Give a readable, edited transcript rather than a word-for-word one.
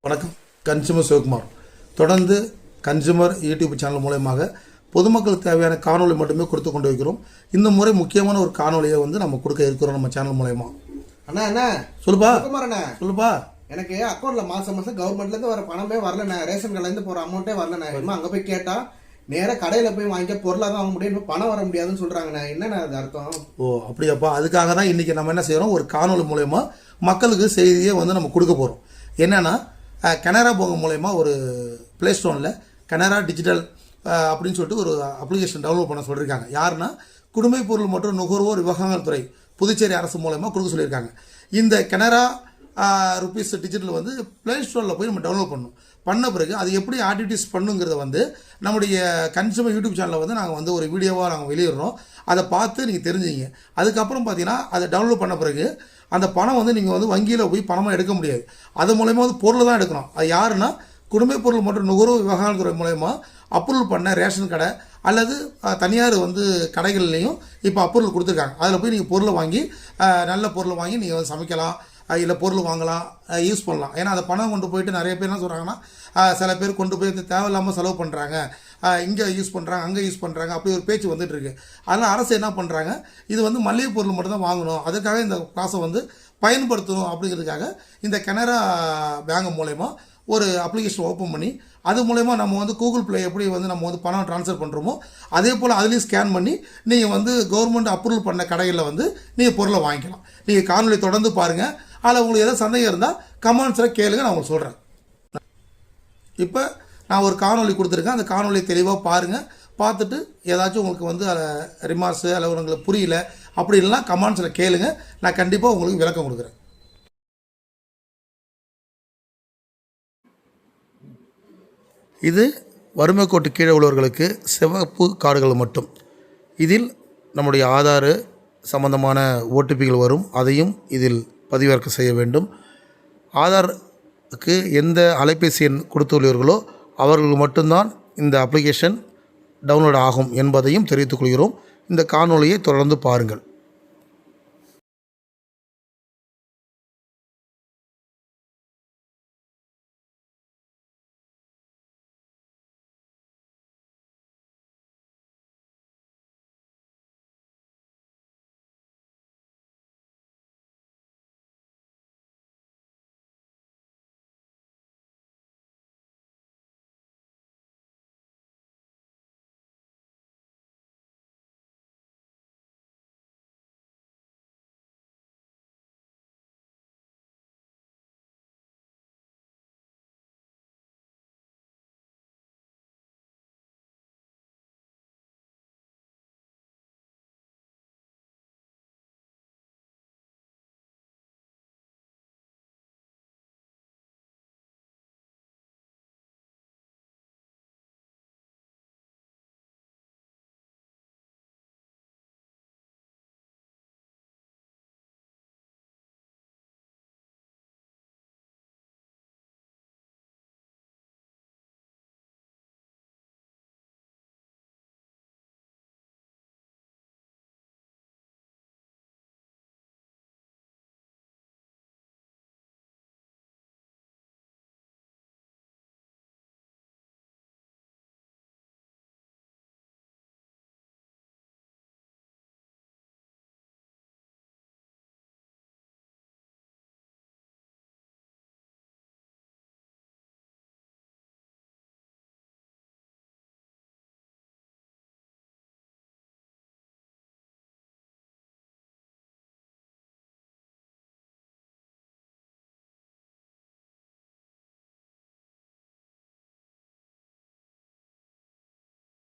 வணக்கம். கன்சூமர் சிவகுமார். தொடர்ந்து consumer YouTube channel மூலமாக பொதுமக்களுக்கு தேவையான காணொலி மட்டுமே கொடுத்து கொண்டு வைக்கிறோம். இந்த முறை முக்கியமான ஒரு காணொலியை நம்ம கொடுக்க இருக்கிறோம் நம்ம சேனல் மூலமா. அண்ணா என்ன சொல்லுப்பா. சொல்லுப்பா. எனக்கு அக்கௌண்ட்ல மாசம் கவர்மெண்ட்ல இருந்து வர பணமே வரலண்ணே. ரேஷன் கடையில இருந்து போற அமௌண்ட்டே வரலண்ணே. அங்க போய் கேட்டா நேர கடையில போய் வாங்கிக்க பொருளா தான் வாங்க முடியும், பணம் வர முடியாதுன்னு சொல்றாங்கண்ணே. என்னண்ணா அது அர்த்தம்? ஓ அப்படியாப்பா. அதுக்காக தான் இன்னைக்கு நம்ம என்ன செய்யறோம், ஒரு காணொலி மூலயமா மக்களுக்கு செய்தியை நம்ம கொடுக்க போறோம். என்னன்னா கனரா பேங்க் மூலயமா ஒரு பிளே ஸ்டோரில் கனரா டிஜிட்டல் அப்படின்னு சொல்லிட்டு ஒரு அப்ளிகேஷன் டவுன்லோட் பண்ண சொல்லியிருக்காங்க. யாருன்னா குடிமைப் பொருள் மற்றும் நுகர்வோர் விவகாரங்கள் துறை புதுச்சேரி அரசு மூலயமா கொடுக்க சொல்லியிருக்காங்க. இந்த கனரா ருபீஸ் டிஜிட்டல் பிளே ஸ்டோரில் போய் நம்ம டவுன்லோட் பண்ணணும். பண்ண பிறகு அது எப்படி ஆக்டிவிட்டிஸ் பண்ணுங்கிறத நம்முடைய கன்சூமர் யூடியூப் சேனலில் நாங்கள் ஒரு வீடியோவாக நாங்கள் வெளியிடுறோம். அதை பார்த்து நீங்கள் தெரிஞ்சுங்க. அதுக்கப்புறம் பார்த்தீங்கன்னா அதை டவுன்லோட் பண்ண பிறகு அந்த பணம் நீங்கள் வங்கியில் போய் பணமாக எடுக்க முடியாது. அது மூலயமா பொருளை தான் எடுக்கணும். அது யாருன்னா குடிமைப் பொருள் மற்றும் நுகர்வோர் விவகாரத்துறை மூலயமா அப்ரூவல் பண்ண ரேஷன் கடை அல்லது தனியார் கடைகள்லையும் இப்போ அப்ரூவல் கொடுத்துருக்காங்க. அதில் போய் நீங்கள் பொருளை வாங்கி நல்ல பொருளை வாங்கி நீங்கள் சமைக்கலாம், இல்லை பொருள் வாங்கலாம், யூஸ் பண்ணலாம். ஏன்னா அந்த பணம் கொண்டு போயிட்டு நிறைய பேர் என்ன சொல்கிறாங்கன்னா, சில பேர் கொண்டு போய் தேவையில்லாமல் செலவு பண்ணுறாங்க, இங்கே யூஸ் பண்ணுறாங்க, அங்கே யூஸ் பண்ணுறாங்க, அப்படி ஒரு பேச்சு வந்துட்டுருக்கு. அதனால் அரசு என்ன பண்ணுறாங்க, இது மளிகை பொருள் மட்டும்தான் வாங்கணும், அதுக்காக இந்த காசை பயன்படுத்தணும் அப்படிங்கிறதுக்காக இந்த கனரா பேங்க் மூலயமா ஒரு அப்ளிகேஷன் ஓப்பன் பண்ணி அது மூலயமா நம்ம கூகுள் ப்ளே எப்படி நம்ம பணம் ட்ரான்ஸ்ஃபர் பண்ணுறோமோ அதே போல் அதுலேயும் ஸ்கேன் பண்ணி நீங்கள் கவர்மெண்ட் அப்ரூவல் பண்ண கடைகளில் நீங்கள் பொருளை வாங்கிக்கலாம். நீங்கள் காணொலி தொடர்ந்து பாருங்கள். அதில் உங்களுக்கு எதாவது சந்தேகம் இருந்தால் கமெண்ட்ஸில் கேளுங்க, நான் உங்களுக்கு சொல்கிறேன். இப்போ நான் ஒரு காணொலி கொடுத்துருக்கேன். அந்த காணொலியை தெளிவாக பாருங்கள். பார்த்துட்டு ஏதாச்சும் உங்களுக்கு அதில் ரிமார்க்ஸு அல்லது உங்களுக்கு புரியல அப்படி இல்லைனா கமெண்ட்ஸில் கேளுங்க, நான் கண்டிப்பாக உங்களுக்கு விளக்கம் கொடுக்குறேன். இது வறுமை கோட்டு கீழே உள்ளவர்களுக்கு சிவப்பு கார்டுகள் மட்டும். இதில் நம்முடைய ஆதார் சம்பந்தமான ஓடிபிகள் வரும், அதையும் இதில் பதிவிறக்கம் செய்ய வேண்டும். ஆதாருக்கு எந்த அலைபேசி எண் கொடுத்துள்ளீர்களோ அவர்கள் மட்டும்தான் இந்த அப்ளிகேஷன் டவுன்லோட் ஆகும் என்பதையும் தெரிவித்துக் கொள்கிறோம். இந்த காணொலியை தொடர்ந்து பாருங்கள்.